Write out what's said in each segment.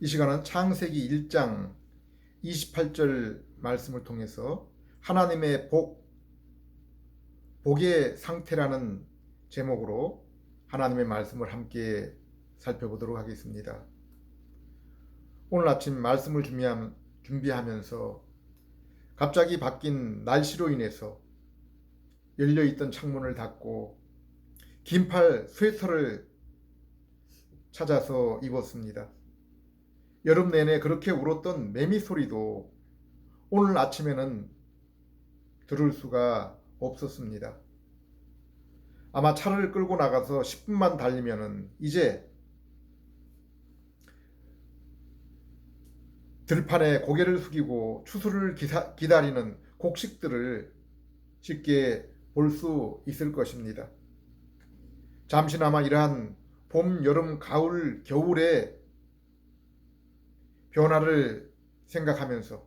이 시간은 창세기 1장 28절 말씀을 통해서 하나님의 복의 상태라는 제목으로 하나님의 말씀을 함께 살펴보도록 하겠습니다. 오늘 아침 말씀을 준비하면서 갑자기 바뀐 날씨로 인해서 열려있던 창문을 닫고 긴팔 스웨터를 찾아서 입었습니다. 여름 내내 그렇게 울었던 매미 소리도 오늘 아침에는 들을 수가 없었습니다. 아마 차를 끌고 나가서 10분만 달리면은 이제 들판에 고개를 숙이고 추수를 기다리는 곡식들을 쉽게 볼 수 있을 것입니다. 잠시나마 이러한 봄, 여름, 가을, 겨울의 변화를 생각하면서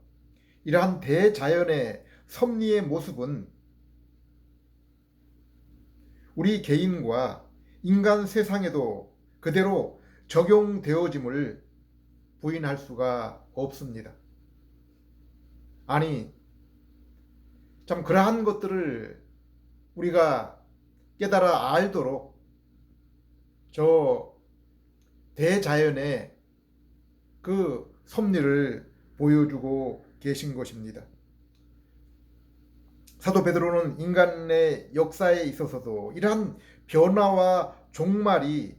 이러한 대자연의 섭리의 모습은 우리 개인과 인간 세상에도 그대로 적용되어짐을 부인할 수가 없습니다. 아니, 참 그러한 것들을 우리가 깨달아 알도록 저 대자연의 그 섭리를 보여주고 계신 것입니다. 사도 베드로는 인간의 역사에 있어서도 이러한 변화와 종말이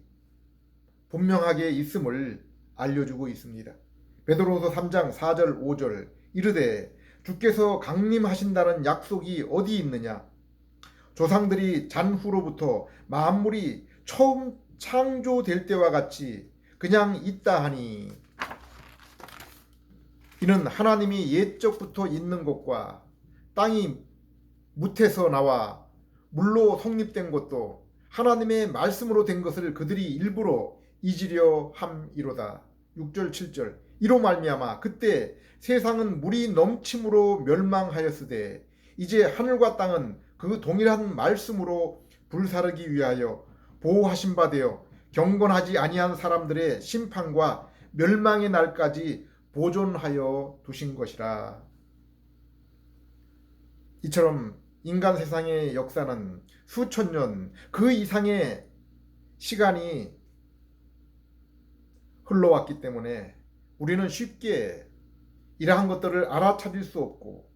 분명하게 있음을 알려주고 있습니다. 베드로후서 3장 4절 5절 이르되 주께서 강림하신다는 약속이 어디 있느냐? 조상들이 잔후로부터 만물이 처음 창조될 때와 같이 그냥 있다 하니 이는 하나님이 옛적부터 있는 것과 땅이 묻에서 나와 물로 성립된 것도 하나님의 말씀으로 된 것을 그들이 일부러 잊으려 함이로다. 6절 7절 이로 말미암아 그때 세상은 물이 넘침으로 멸망하였으되 이제 하늘과 땅은 그 동일한 말씀으로 불사르기 위하여 보호하신 바 되어 경건하지 아니한 사람들의 심판과 멸망의 날까지 보존하여 두신 것이라. 이처럼 인간 세상의 역사는 수천 년 그 이상의 시간이 흘러왔기 때문에 우리는 쉽게 이러한 것들을 알아차릴 수 없고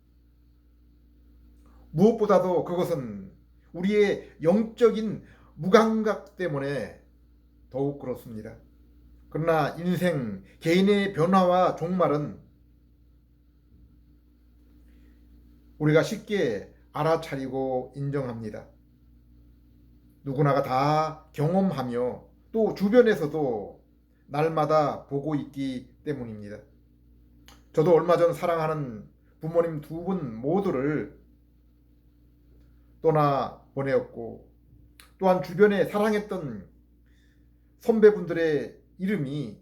무엇보다도 그것은 우리의 영적인 무감각 때문에 더욱 그렇습니다. 그러나 인생, 개인의 변화와 종말은 우리가 쉽게 알아차리고 인정합니다. 누구나가 다 경험하며 또 주변에서도 날마다 보고 있기 때문입니다. 저도 얼마 전 사랑하는 부모님 두 분 모두를 떠나 보내었고 또한 주변에 사랑했던 선배분들의 이름이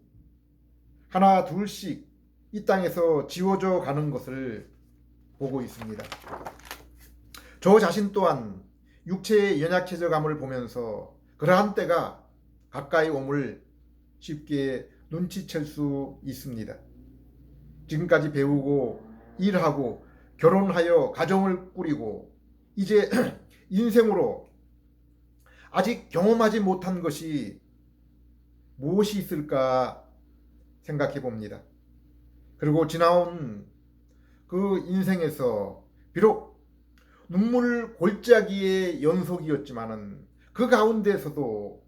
하나 둘씩 이 땅에서 지워져 가는 것을 보고 있습니다. 저 자신 또한 육체의 연약해져감을 보면서 그러한 때가 가까이 옴을 쉽게 눈치챌 수 있습니다. 지금까지 배우고 일하고 결혼하여 가정을 꾸리고 이제 인생으로 아직 경험하지 못한 것이 무엇이 있을까 생각해 봅니다. 그리고 지나온 그 인생에서 비록 눈물 골짜기의 연속이었지만은 그 가운데에서도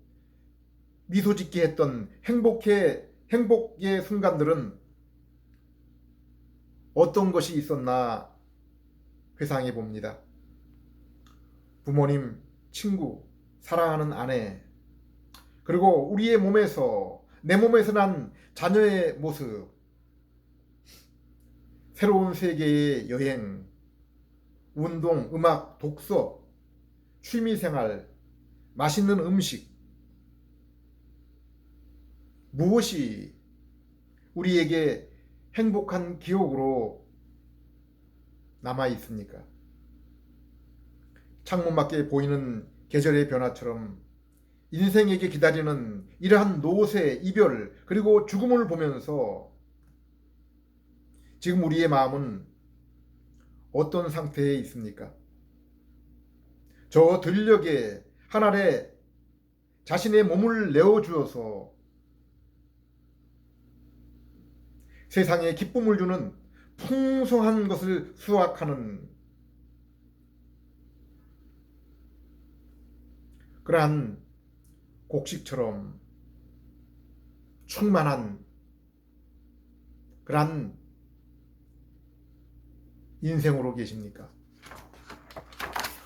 미소 짓게 했던 행복의 순간들은 어떤 것이 있었나 회상해 봅니다. 부모님, 친구, 사랑하는 아내, 그리고 우리의 몸에서 내 몸에서 난 자녀의 모습, 새로운 세계의 여행, 운동, 음악, 독서, 취미생활, 맛있는 음식, 무엇이 우리에게 행복한 기억으로 남아 있습니까? 창문 밖에 보이는 계절의 변화처럼 인생에게 기다리는 이러한 노쇠, 이별, 그리고 죽음을 보면서 지금 우리의 마음은 어떤 상태에 있습니까? 저 들녘에 하늘에 자신의 몸을 내어주어서 세상에 기쁨을 주는 풍성한 것을 수확하는 그러한 곡식처럼 충만한 그러한 인생으로 계십니까?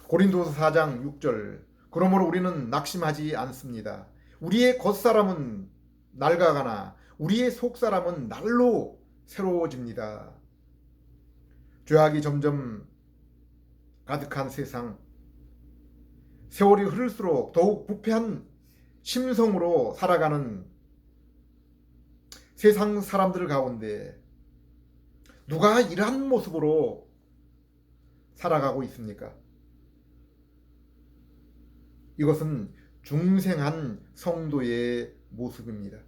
고린도서 4장 6절 그러므로 우리는 낙심하지 않습니다. 우리의 겉사람은 낡아가나 우리의 속사람은 날로 새로워집니다. 죄악이 점점 가득한 세상, 세월이 흐를수록 더욱 부패한 심성으로 살아가는 세상 사람들 가운데 누가 이러한 모습으로 살아가고 있습니까? 이것은 중생한 성도의 모습입니다.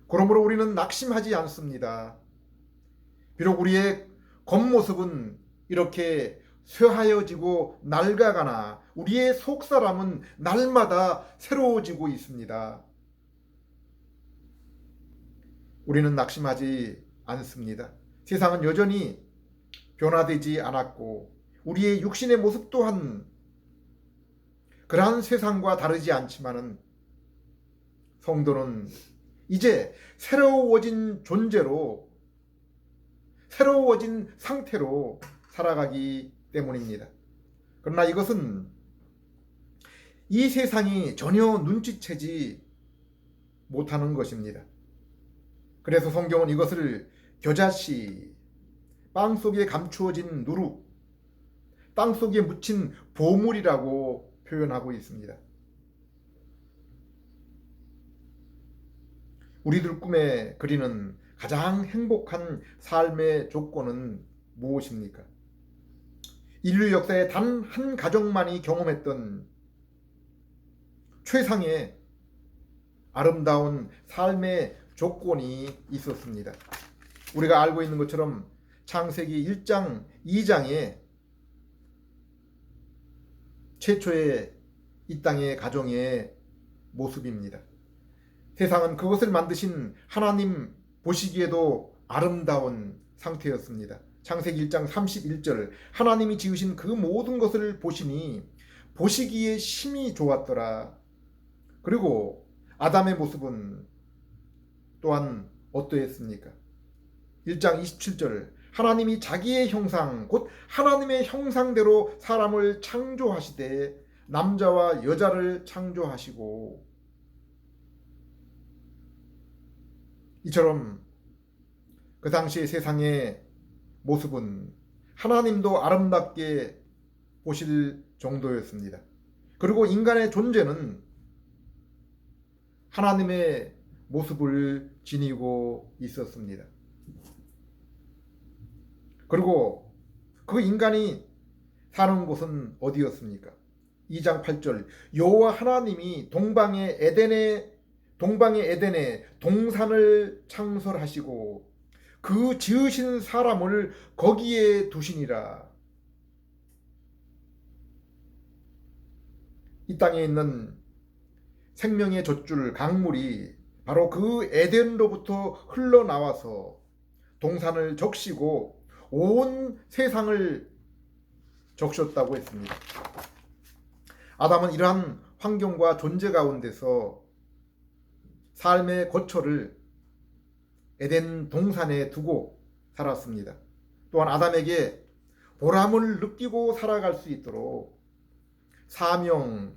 그러므로 우리는 낙심하지 않습니다. 비록 우리의 겉모습은 이렇게 쇠하여지고 낡아가나 우리의 속사람은 날마다 새로워지고 있습니다. 우리는 낙심하지 않습니다. 세상은 여전히 변화되지 않았고 우리의 육신의 모습 또한 그러한 세상과 다르지 않지만은 성도는 이제 새로워진 존재로 새로워진 상태로 살아가기 때문입니다. 그러나 이것은 이 세상이 전혀 눈치채지 못하는 것입니다. 그래서 성경은 이것을 겨자씨, 빵 속에 감추어진 누룩, 땅 속에 묻힌 보물이라고 표현하고 있습니다. 우리들 꿈에 그리는 가장 행복한 삶의 조건은 무엇입니까? 인류 역사에 단 한 가정만이 경험했던 최상의 아름다운 삶의 조건이 있었습니다. 우리가 알고 있는 것처럼 창세기 1장, 2장에 최초의 이 땅의 가정의 모습입니다. 세상은 그것을 만드신 하나님 보시기에도 아름다운 상태였습니다. 창세기 1장 31절 하나님이 지으신 그 모든 것을 보시니 보시기에 심히 좋았더라. 그리고 아담의 모습은 또한 어떠했습니까? 1장 27절 하나님이 자기의 형상 곧 하나님의 형상대로 사람을 창조하시되 남자와 여자를 창조하시고 이처럼 그 당시의 세상의 모습은 하나님도 아름답게 보실 정도였습니다. 그리고 인간의 존재는 하나님의 모습을 지니고 있었습니다. 그리고 그 인간이 사는 곳은 어디였습니까? 2장 8절 여호와 하나님이 동방의 에덴에 동산을 창설하시고 그 지으신 사람을 거기에 두시니라. 이 땅에 있는 생명의 젖줄 강물이 바로 그 에덴로부터 흘러나와서 동산을 적시고 온 세상을 적셨다고 했습니다. 아담은 이러한 환경과 존재 가운데서 삶의 거처를 에덴 동산에 두고 살았습니다. 또한 아담에게 보람을 느끼고 살아갈 수 있도록 사명,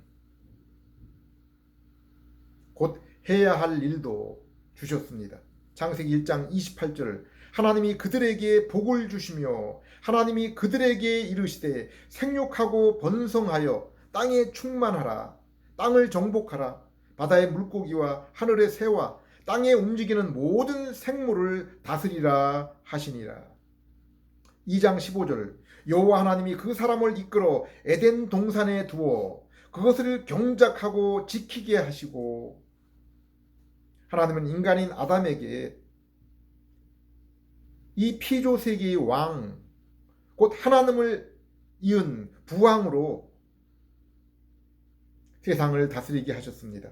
곧 해야 할 일도 주셨습니다. 창세기 1장 28절 하나님이 그들에게 복을 주시며 하나님이 그들에게 이르시되 생육하고 번성하여 땅에 충만하라. 땅을 정복하라. 바다의 물고기와 하늘의 새와 땅에 움직이는 모든 생물을 다스리라 하시니라. 2장 15절 여호와 하나님이 그 사람을 이끌어 에덴 동산에 두어 그것을 경작하고 지키게 하시고, 하나님은 인간인 아담에게 이 피조 세계의 왕, 곧 하나님을 이은 부왕으로 세상을 다스리게 하셨습니다.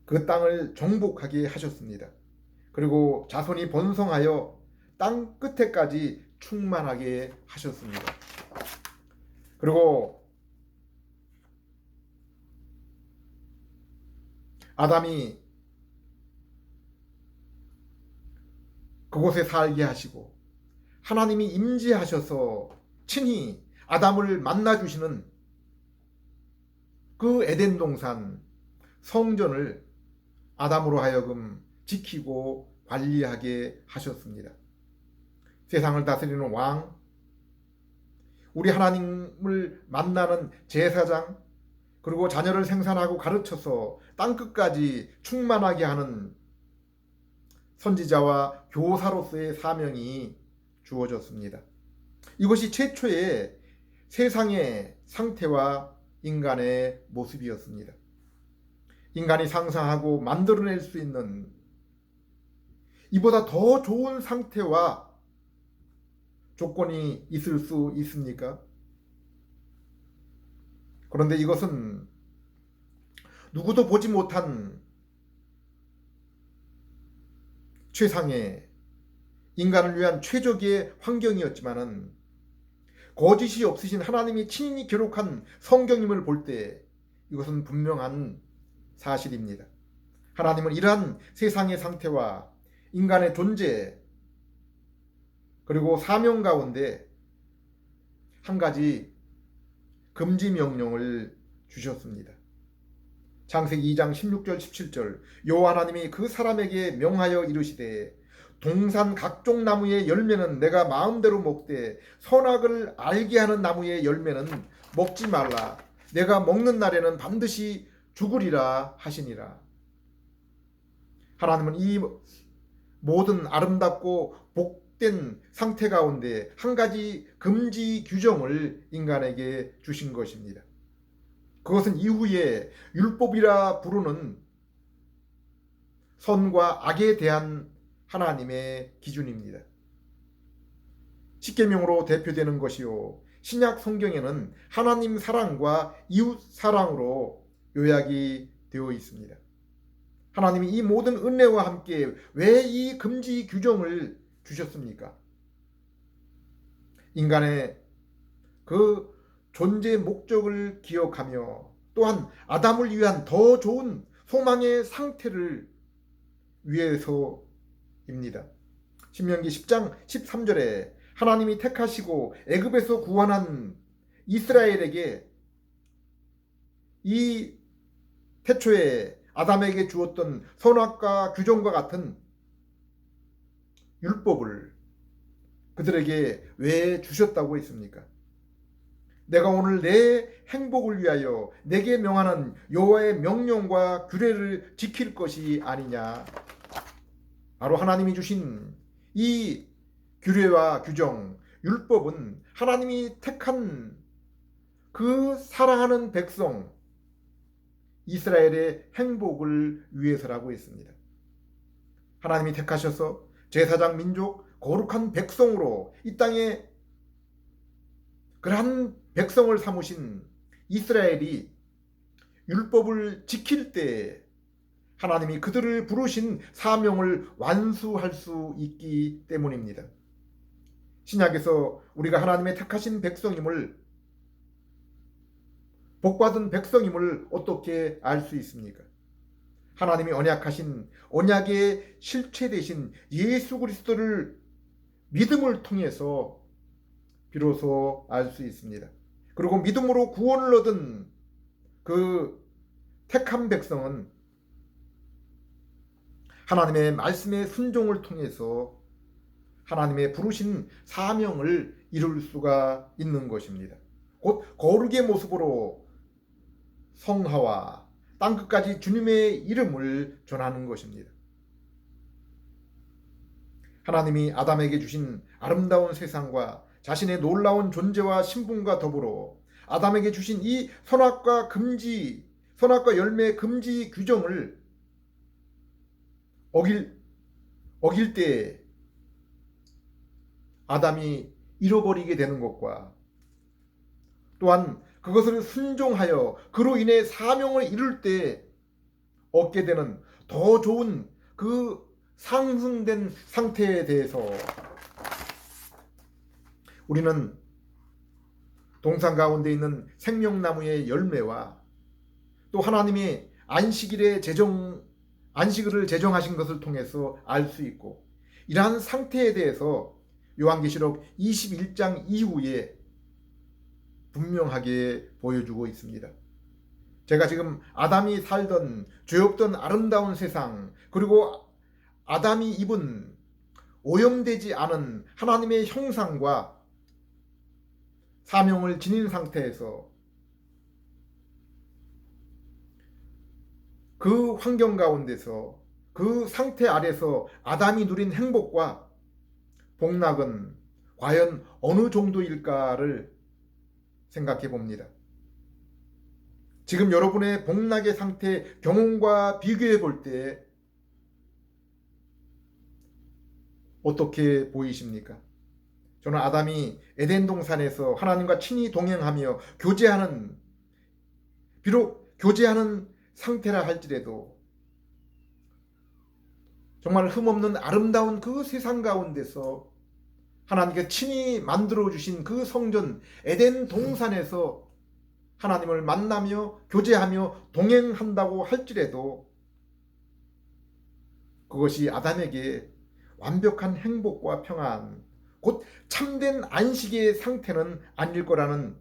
그 땅을 정복하게 하셨습니다. 그리고 자손이 번성하여 땅 끝에까지 충만하게 하셨습니다. 그리고 아담이 그곳에 살게 하시고 하나님이 임재하셔서 친히 아담을 만나주시는 그 에덴 동산 성전을 아담으로 하여금 지키고 관리하게 하셨습니다. 세상을 다스리는 왕, 우리 하나님을 만나는 제사장, 그리고 자녀를 생산하고 가르쳐서 땅끝까지 충만하게 하는 선지자와 교사로서의 사명이 주어졌습니다. 이것이 최초의 세상의 상태와 인간의 모습이었습니다. 인간이 상상하고 만들어낼 수 있는 이보다 더 좋은 상태와 조건이 있을 수 있습니까? 그런데 이것은 누구도 보지 못한 최상의 인간을 위한 최적의 환경이었지만은 거짓이 없으신 하나님이 친히 기록한 성경임을 볼 때 이것은 분명한 사실입니다. 하나님은 이러한 세상의 상태와 인간의 존재 그리고 사명 가운데 한 가지 금지 명령을 주셨습니다. 창세기 2장 16절 17절 여호와 하나님이 그 사람에게 명하여 이르시되 동산 각종 나무의 열매는 내가 마음대로 먹되 선악을 알게 하는 나무의 열매는 먹지 말라. 내가 먹는 날에는 반드시 죽으리라 하시니라. 하나님은 이 모든 아름답고 복된 상태 가운데 한 가지 금지 규정을 인간에게 주신 것입니다. 그것은 이후에 율법이라 부르는 선과 악에 대한 하나님의 기준입니다. 십계명으로 대표되는 것이요 신약 성경에는 하나님 사랑과 이웃 사랑으로 요약이 되어 있습니다. 하나님이 이 모든 은혜와 함께 왜 이 금지 규정을 주셨습니까? 인간의 그 존재 목적을 기억하며 또한 아담을 위한 더 좋은 소망의 상태를 위해서입니다. 신명기 10장 13절에 하나님이 택하시고 애굽에서 구원한 이스라엘에게 이 태초에 아담에게 주었던 선악과 규정과 같은 율법을 그들에게 왜 주셨다고 했습니까? 내가 오늘 내 행복을 위하여 내게 명하는 여호와의 명령과 규례를 지킬 것이 아니냐. 바로 하나님이 주신 이 규례와 규정, 율법은 하나님이 택한 그 사랑하는 백성 이스라엘의 행복을 위해서라고 했습니다. 하나님이 택하셔서 제사장 민족, 거룩한 백성으로 이 땅에 그러한 백성을 삼으신 이스라엘이 율법을 지킬 때 하나님이 그들을 부르신 사명을 완수할 수 있기 때문입니다. 신약에서 우리가 하나님의 택하신 백성임을, 복받은 백성임을 어떻게 알 수 있습니까? 하나님이 언약하신 언약의 실체 되신 예수 그리스도를 믿음을 통해서 비로소 알 수 있습니다. 그리고 믿음으로 구원을 얻은 그 택한 백성은 하나님의 말씀의 순종을 통해서 하나님의 부르신 사명을 이룰 수가 있는 것입니다. 곧 거룩의 모습으로 성화와 땅끝까지 주님의 이름을 전하는 것입니다. 하나님이 아담에게 주신 아름다운 세상과 자신의 놀라운 존재와 신분과 더불어 아담에게 주신 이 선악과 열매 금지 규정을 어길 때 아담이 잃어버리게 되는 것과 또한 그것을 순종하여 그로 인해 사명을 이룰 때 얻게 되는 더 좋은 그 상승된 상태에 대해서 우리는 동산 가운데 있는 생명나무의 열매와 또 하나님이 안식일을 제정하신 것을 통해서 알 수 있고, 이러한 상태에 대해서 요한계시록 21장 이후에 분명하게 보여주고 있습니다. 제가 지금 아담이 살던 죄 없던 아름다운 세상, 그리고 아담이 입은 오염되지 않은 하나님의 형상과 사명을 지닌 상태에서 그 환경 가운데서 그 상태 아래서 아담이 누린 행복과 복락은 과연 어느 정도일까를 생각해 봅니다. 지금 여러분의 복락의 상태 경험과 비교해 볼 때 어떻게 보이십니까? 저는 아담이 에덴 동산에서 하나님과 친히 동행하며 비록 교제하는 상태라 할지라도 정말 흠없는 아름다운 그 세상 가운데서 하나님께 친히 만들어주신 그 성전 에덴 동산에서 하나님을 만나며 교제하며 동행한다고 할지라도 그것이 아담에게 완벽한 행복과 평안, 곧 참된 안식의 상태는 아닐 거라는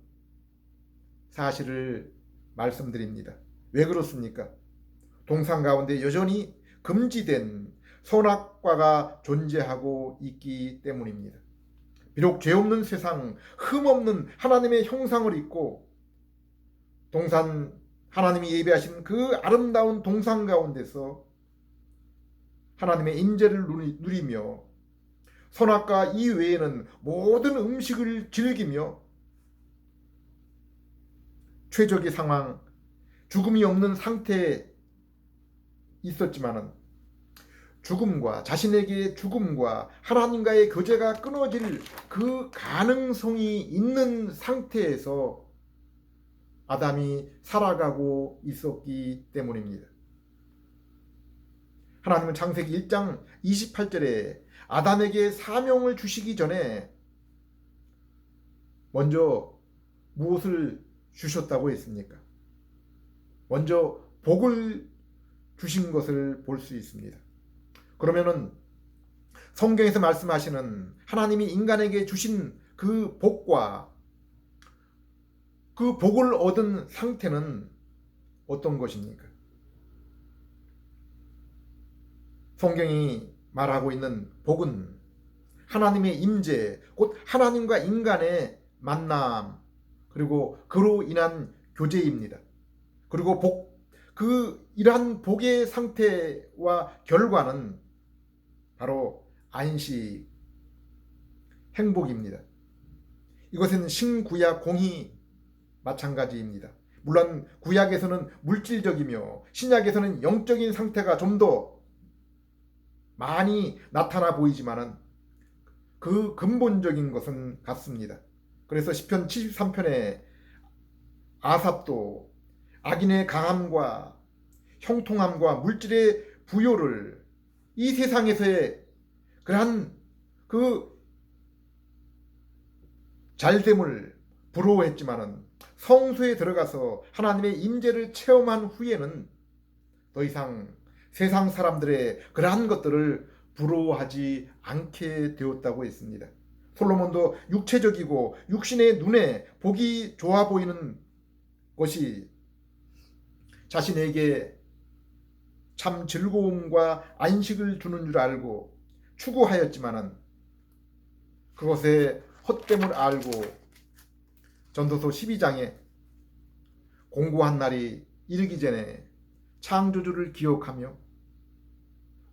사실을 말씀드립니다. 왜 그렇습니까? 동산 가운데 여전히 금지된 선악과가 존재하고 있기 때문입니다. 비록 죄 없는 세상, 흠 없는 하나님의 형상을 입고 하나님이 예배하신 그 아름다운 동산 가운데서 하나님의 임재를 누리며 선악과 이외에는 모든 음식을 즐기며 최적의 상황, 죽음이 없는 상태에 있었지만은 자신에게 죽음과 하나님과의 교제가 끊어질 그 가능성이 있는 상태에서 아담이 살아가고 있었기 때문입니다. 하나님은 창세기 1장 28절에 아담에게 사명을 주시기 전에 먼저 무엇을 주셨다고 했습니까? 먼저 복을 주신 것을 볼 수 있습니다. 그러면은 성경에서 말씀하시는 하나님이 인간에게 주신 그 복과 그 복을 얻은 상태는 어떤 것입니까? 성경이 말하고 있는 복은 하나님의 임재, 곧 하나님과 인간의 만남, 그리고 그로 인한 교제입니다. 그리고 이러한 복의 상태와 결과는 바로 안식, 행복입니다. 이것은 신구약 공히 마찬가지입니다. 물론 구약에서는 물질적이며 신약에서는 영적인 상태가 좀 더 많이 나타나 보이지만은 그 근본적인 것은 같습니다. 그래서 시편 73편에 아삽도 악인의 강함과 형통함과 물질의 부요를 이 세상에서의 그러한 그 잘됨을 부러워했지만은 성소에 들어가서 하나님의 임재를 체험한 후에는 더 이상 세상 사람들의 그러한 것들을 부러워하지 않게 되었다고 했습니다. 솔로몬도 육체적이고 육신의 눈에 보기 좋아 보이는 것이 자신에게 참 즐거움과 안식을 주는 줄 알고 추구하였지만은 그것의 헛됨을 알고 전도서 12장에 공고한 날이 이르기 전에 창조주를 기억하며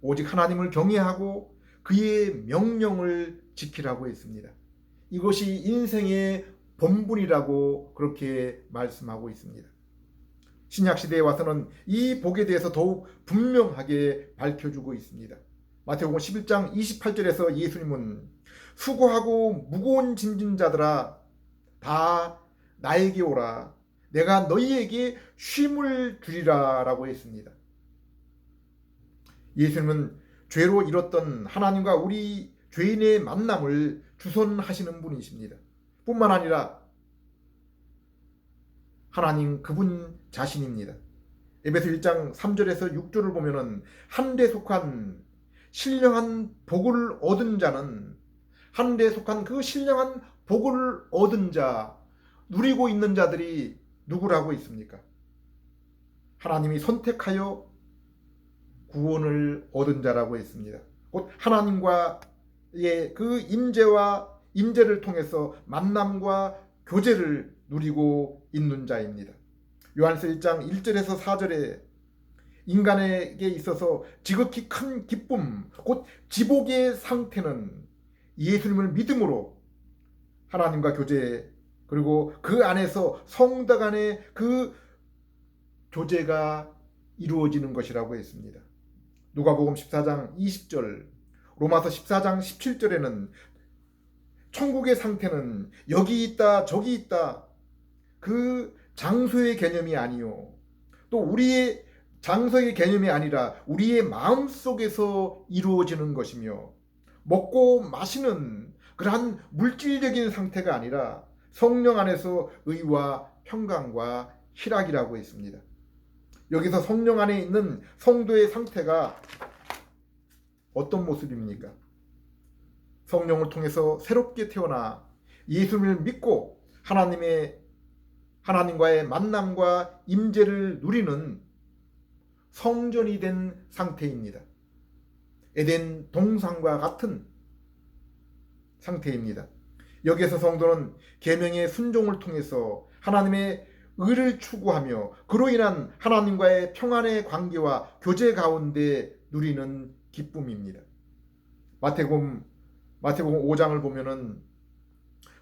오직 하나님을 경외하고 그의 명령을 지키라고 했습니다. 이것이 인생의 본분이라고 그렇게 말씀하고 있습니다. 신약시대에 와서는 이 복에 대해서 더욱 분명하게 밝혀주고 있습니다. 마태복음 11장 28절에서 예수님은 수고하고 무거운 짐진 자들아 다 나에게 오라 내가 너희에게 쉼을 주리라 라고 했습니다. 예수님은 죄로 잃었던 하나님과 우리 죄인의 만남을 주선하시는 분이십니다. 뿐만 아니라 하나님 그분 자신입니다. 에베소 1장 3절에서 6절을 보면은 하늘에 속한 신령한 복을 얻은 자는 하늘에 속한 그 신령한 복을 얻은 자 누리고 있는 자들이 누구라고 있습니까? 하나님이 선택하여 구원을 얻은 자라고 했습니다. 곧 하나님과의 그 임재를 통해서 만남과 교제를 누리고 있는 자입니다. 요한서 1장 1절에서 4절에 인간에게 있어서 지극히 큰 기쁨, 곧 지복의 상태는 예수님을 믿음으로 하나님과 교제, 그리고 그 안에서 성덕 안에 그 교제가 이루어지는 것이라고 했습니다. 누가복음 14장 20절, 로마서 14장 17절에는 천국의 상태는 여기 있다 저기 있다 그 장소의 개념이 아니요 또 우리의 장소의 개념이 아니라 우리의 마음속에서 이루어지는 것이며 먹고 마시는 그러한 물질적인 상태가 아니라 성령 안에서 의와 평강과 희락이라고 했습니다. 여기서 성령 안에 있는 성도의 상태가 어떤 모습입니까? 성령을 통해서 새롭게 태어나 예수님을 믿고 하나님과의 만남과 임재를 누리는 성전이 된 상태입니다. 에덴 동산과 같은 상태입니다. 여기에서 성도는 계명의 순종을 통해서 하나님의 의를 추구하며 그로 인한 하나님과의 평안의 관계와 교제 가운데 누리는 기쁨입니다. 마태복음 5장을 보면은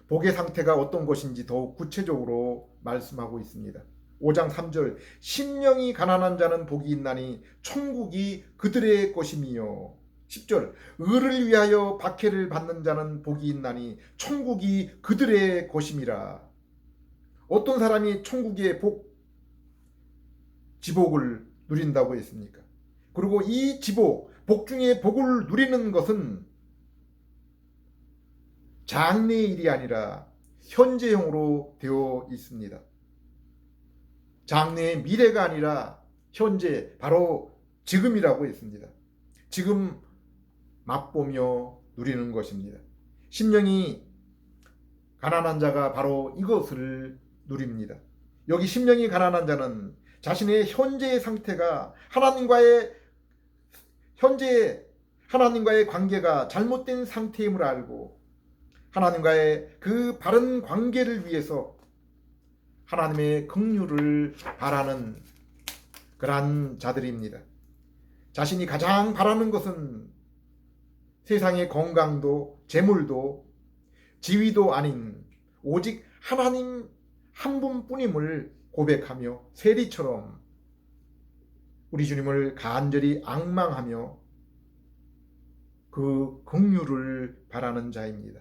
복의 상태가 어떤 것인지 더욱 구체적으로 말씀하고 있습니다. 5장 3절 심령이 가난한 자는 복이 있나니 천국이 그들의 것이며 10절 의를 위하여 박해를 받는 자는 복이 있나니 천국이 그들의 것임이라. 어떤 사람이 천국의 지복을 누린다고 했습니까? 그리고 이 복 중에 복을 누리는 것은 장래의 일이 아니라 현재형으로 되어 있습니다. 장래의 미래가 아니라 현재 바로 지금이라고 했습니다. 지금 맛보며 누리는 것입니다. 심령이 가난한 자가 바로 이것을 누립니다. 여기 심령이 가난한 자는 자신의 현재의 상태가 하나님과의 관계가 잘못된 상태임을 알고 하나님과의 그 바른 관계를 위해서 하나님의 긍휼을 바라는 그러한 자들입니다. 자신이 가장 바라는 것은 세상의 건강도 재물도 지위도 아닌 오직 하나님 한 분뿐임을 고백하며 세리처럼 우리 주님을 간절히 앙망하며 그 긍휼을 바라는 자입니다.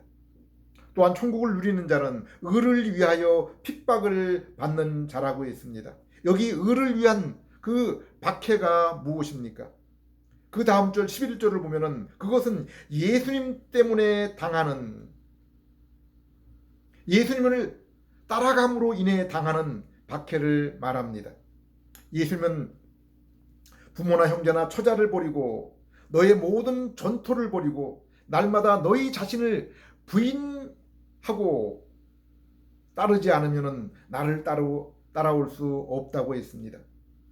또한 천국을 누리는 자는 의를 위하여 핍박을 받는 자라고 했습니다. 여기 의를 위한 그 박해가 무엇입니까? 그 다음 절 11절을 보면은 그것은 예수님 때문에 당하는 예수님을 따라감으로 인해 당하는 박해를 말합니다. 예수님은 부모나 형제나 처자를 버리고 너의 모든 전토를 버리고 날마다 너희 자신을 부인하고 따르지 않으면 나를 따라올 수 없다고 했습니다.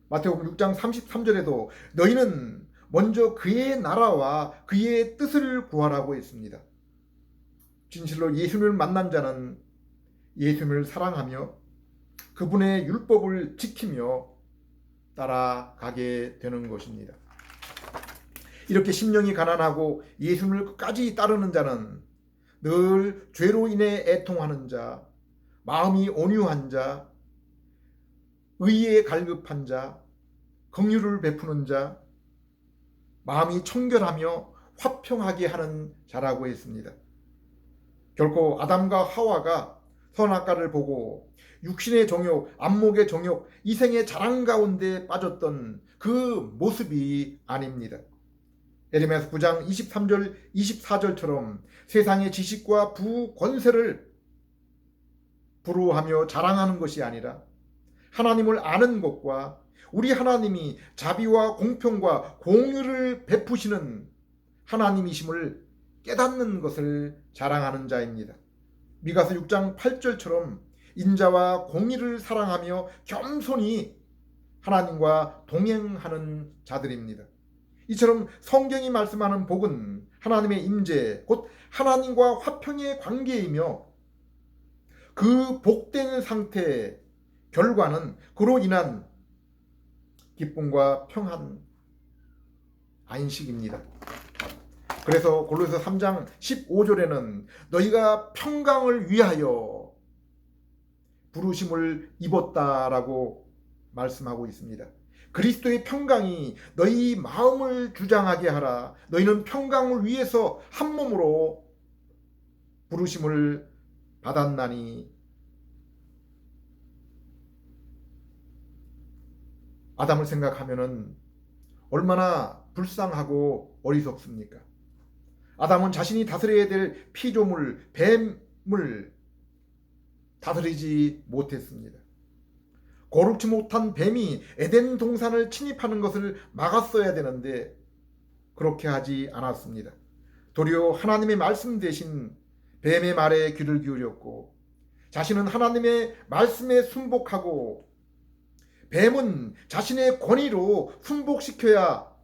마태복음 6장 33절에도 너희는 먼저 그의 나라와 그의 뜻을 구하라고 했습니다. 진실로 예수님을 만난 자는 예수님을 사랑하며 그분의 율법을 지키며 따라가게 되는 것입니다. 이렇게 심령이 가난하고 예수님을 끝까지 따르는 자는 늘 죄로 인해 애통하는 자, 마음이 온유한 자, 의에 갈급한 자, 긍휼을 베푸는 자, 마음이 청결하며 화평하게 하는 자라고 했습니다. 결코 아담과 하와가 선악과를 보고 육신의 정욕, 안목의 정욕, 이생의 자랑 가운데 빠졌던 그 모습이 아닙니다. 에레미야서 9장 23절 24절처럼 세상의 지식과 부권세를 부러워하며 자랑하는 것이 아니라 하나님을 아는 것과 우리 하나님이 자비와 공평과 공의를 베푸시는 하나님이심을 깨닫는 것을 자랑하는 자입니다. 미가서 6장 8절처럼 인자와 공의를 사랑하며 겸손히 하나님과 동행하는 자들입니다. 이처럼 성경이 말씀하는 복은 하나님의 임재, 곧 하나님과 화평의 관계이며 그 복된 상태의 결과는 그로 인한 기쁨과 평안, 안식입니다. 그래서 골로새 3장 15절에는 너희가 평강을 위하여 부르심을 입었다라고 말씀하고 있습니다. 그리스도의 평강이 너희 마음을 주장하게 하라. 너희는 평강을 위해서 한 몸으로 부르심을 받았나니. 아담을 생각하면은 얼마나 불쌍하고 어리석습니까? 아담은 자신이 다스려야 될 피조물, 뱀을 다스리지 못했습니다. 거룩지 못한 뱀이 에덴 동산을 침입하는 것을 막았어야 되는데 그렇게 하지 않았습니다. 도리어 하나님의 말씀 대신 뱀의 말에 귀를 기울였고 자신은 하나님의 말씀에 순복하고 뱀은 자신의 권위로 순복시켜야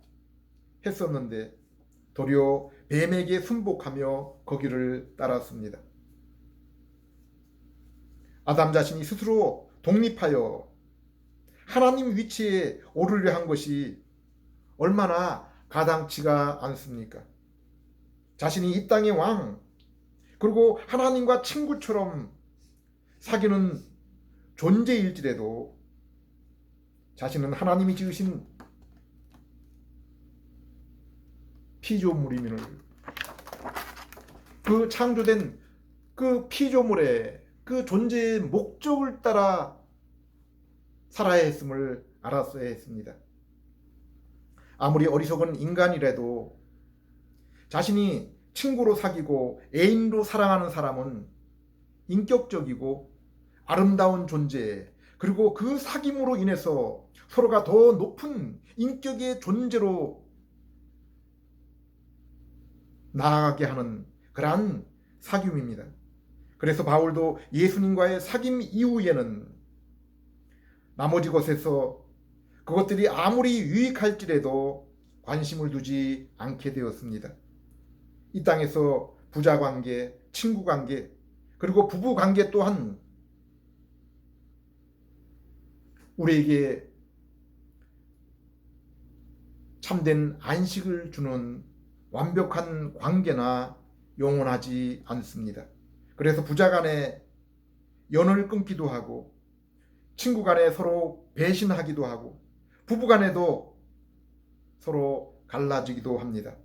했었는데 도리어 뱀에게 순복하며 거기를 따랐습니다. 아담 자신이 스스로 독립하여 하나님 위치에 오르려 한 것이 얼마나 가당치가 않습니까? 자신이 이 땅의 왕, 그리고 하나님과 친구처럼 사귀는 존재일지라도 자신은 하나님이 지으신 피조물이면을 그 창조된 그 피조물의 그 존재의 목적을 따라 살아야 했음을 알았어야 했습니다. 아무리 어리석은 인간이라도 자신이 친구로 사귀고 애인으로 사랑하는 사람은 인격적이고 아름다운 존재, 그리고 그 사귐으로 인해서 서로가 더 높은 인격의 존재로 나아가게 하는 그러한 사귐입니다. 그래서 바울도 예수님과의 사귐 이후에는 나머지 것에서 그것들이 아무리 유익할지라도 관심을 두지 않게 되었습니다. 이 땅에서 부자 관계, 친구 관계, 그리고 부부 관계 또한 우리에게 참된 안식을 주는 완벽한 관계나 영원하지 않습니다. 그래서 부자 간에 연을 끊기도 하고 친구 간에 서로 배신하기도 하고 부부 간에도 서로 갈라지기도 합니다.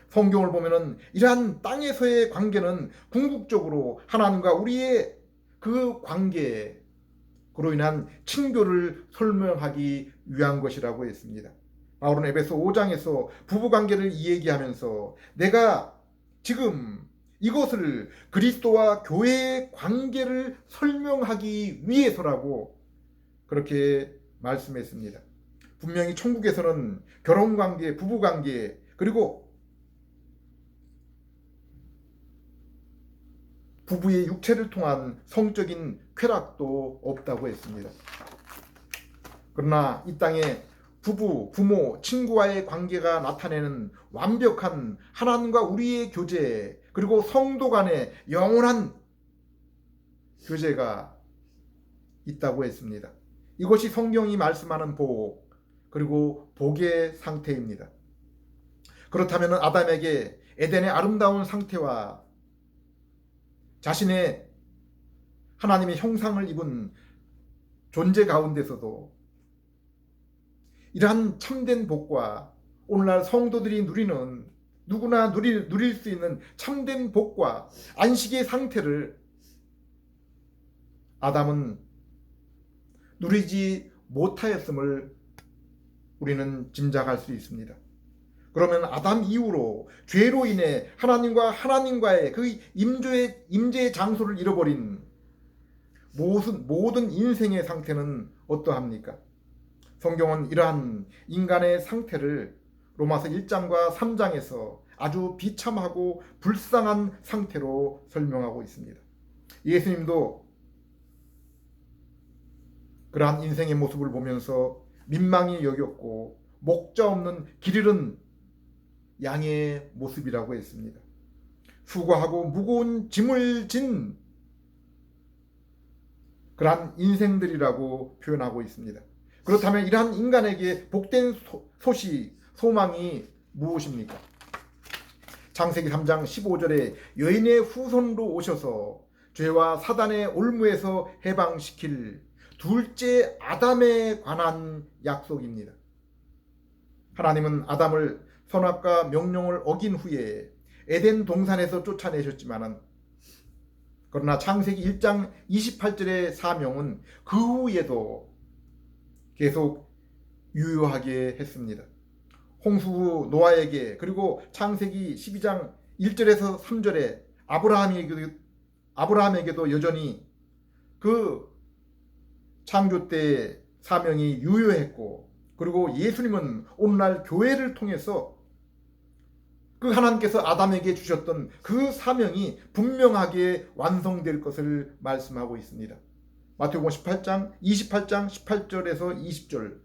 성경을 보면은 이러한 땅에서의 관계는 궁극적으로 하나님과 우리의 그 관계에 그로 인한 친교를 설명하기 위한 것이라고 했습니다. 바울은 에베소 5장에서 부부관계를 이야기하면서 내가 지금 이것을 그리스도와 교회의 관계를 설명하기 위해서라고 그렇게 말씀했습니다. 분명히 천국에서는 결혼관계, 부부관계, 그리고 부부의 육체를 통한 성적인 쾌락도 없다고 했습니다. 그러나 이 땅에 부부, 부모, 친구와의 관계가 나타내는 완벽한 하나님과 우리의 교제, 그리고 성도 간의 영원한 교제가 있다고 했습니다. 이것이 성경이 말씀하는 복, 그리고 복의 상태입니다. 그렇다면 아담에게 에덴의 아름다운 상태와 자신의 하나님의 형상을 입은 존재 가운데서도 이러한 참된 복과 오늘날 성도들이 누리는 누구나 누릴 수 있는 참된 복과 안식의 상태를 아담은 누리지 못하였음을 우리는 짐작할 수 있습니다. 그러면 아담 이후로 죄로 인해 하나님과의 그 임재의 장소를 잃어버린 모든 인생의 상태는 어떠합니까? 성경은 이러한 인간의 상태를 로마서 1장과 3장에서 아주 비참하고 불쌍한 상태로 설명하고 있습니다. 예수님도 그러한 인생의 모습을 보면서 민망히 여겼고 목자 없는 길 잃은 양의 모습이라고 했습니다. 수고하고 무거운 짐을 진 그러한 인생들이라고 표현하고 있습니다. 그렇다면 이러한 인간에게 복된 소망이 무엇입니까? 창세기 3장 15절에 여인의 후손으로 오셔서 죄와 사단의 올무에서 해방시킬 둘째 아담에 관한 약속입니다. 하나님은 아담을 선악과 명령을 어긴 후에 에덴 동산에서 쫓아내셨지만 그러나 창세기 1장 28절의 사명은 그 후에도 계속 유효하게 했습니다. 홍수 후 노아에게 그리고 창세기 12장 1절에서 3절에 아브라함에게도 여전히 그 창조 때의 사명이 유효했고 그리고 예수님은 오늘날 교회를 통해서 그 하나님께서 아담에게 주셨던 그 사명이 분명하게 완성될 것을 말씀하고 있습니다. 마태복음 28장 18절에서 20절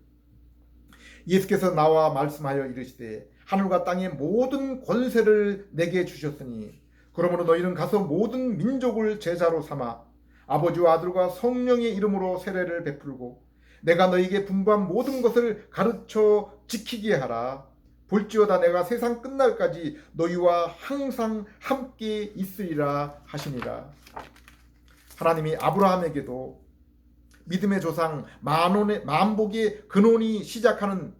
예수께서 나와 말씀하여 이르시되 하늘과 땅의 모든 권세를 내게 주셨으니 그러므로 너희는 가서 모든 민족을 제자로 삼아 아버지와 아들과 성령의 이름으로 세례를 베풀고 내가 너희에게 분부한 모든 것을 가르쳐 지키게 하라. 볼지어다 내가 세상 끝날까지 너희와 항상 함께 있으리라 하시니라. 하나님이 아브라함에게도 믿음의 조상 만복의 근원이 시작하는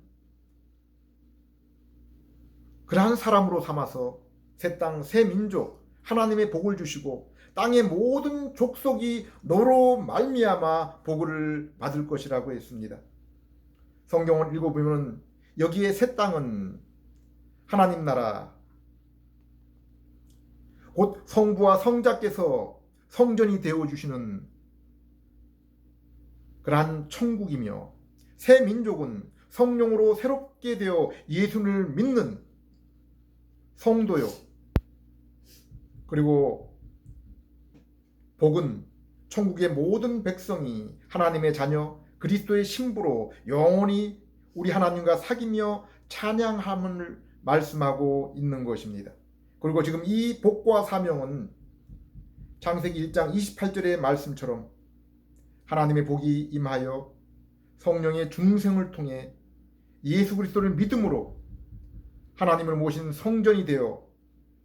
그러한 사람으로 삼아서 새 땅, 새 민족, 하나님의 복을 주시고 땅의 모든 족속이 너로 말미암아 복을 받을 것이라고 했습니다. 성경을 읽어보면 여기에 새 땅은 하나님 나라, 곧 성부와 성자께서 성전이 되어주시는 그러한 천국이며 새 민족은 성령으로 새롭게 되어 예수를 믿는 성도요. 그리고 복은 천국의 모든 백성이 하나님의 자녀 그리스도의 신부로 영원히 우리 하나님과 사귀며 찬양함을 말씀하고 있는 것입니다. 그리고 지금 이 복과 사명은 창세기 1장 28절의 말씀처럼 하나님의 복이 임하여 성령의 중생을 통해 예수 그리스도를 믿음으로 하나님을 모신 성전이 되어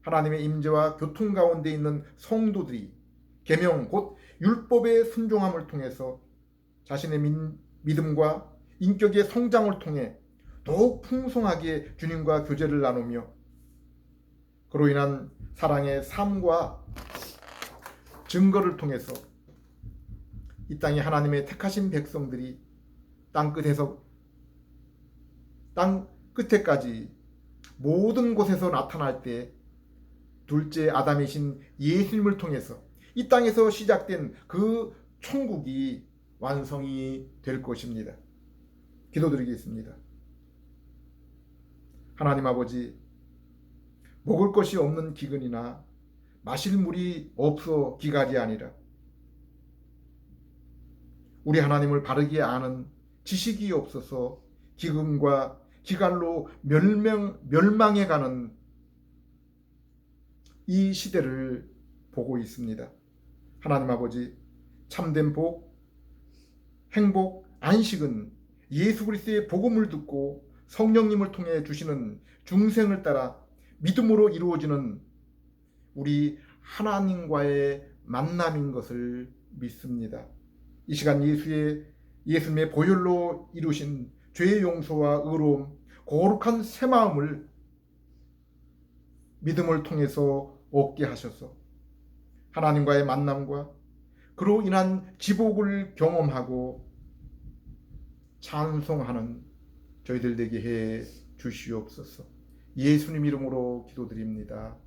하나님의 임재와 교통 가운데 있는 성도들이 계명 곧 율법의 순종함을 통해서 자신의 믿음과 인격의 성장을 통해 더욱 풍성하게 주님과 교제를 나누며 그로 인한 사랑의 삶과 증거를 통해서 이 땅에 하나님의 택하신 백성들이 땅 끝에까지 모든 곳에서 나타날 때 둘째 아담이신 예수님을 통해서 이 땅에서 시작된 그 천국이 완성이 될 것입니다. 기도드리겠습니다. 하나님 아버지, 먹을 것이 없는 기근이나 마실 물이 없어 기갈이 아니라 우리 하나님을 바르게 아는 지식이 없어서 기근과 기갈로 멸망해가는 이 시대를 보고 있습니다. 하나님 아버지, 참된 복, 행복, 안식은 예수 그리스도의 복음을 듣고 성령님을 통해 주시는 중생을 따라 믿음으로 이루어지는 우리 하나님과의 만남인 것을 믿습니다. 이 시간 예수님의 보혈로 이루신 죄의 용서와 의로움, 거룩한 새 마음을 믿음을 통해서 얻게 하셔서 하나님과의 만남과 그로 인한 지복을 경험하고 찬송하는 저희들 되게 해 주시옵소서. 예수님 이름으로 기도드립니다.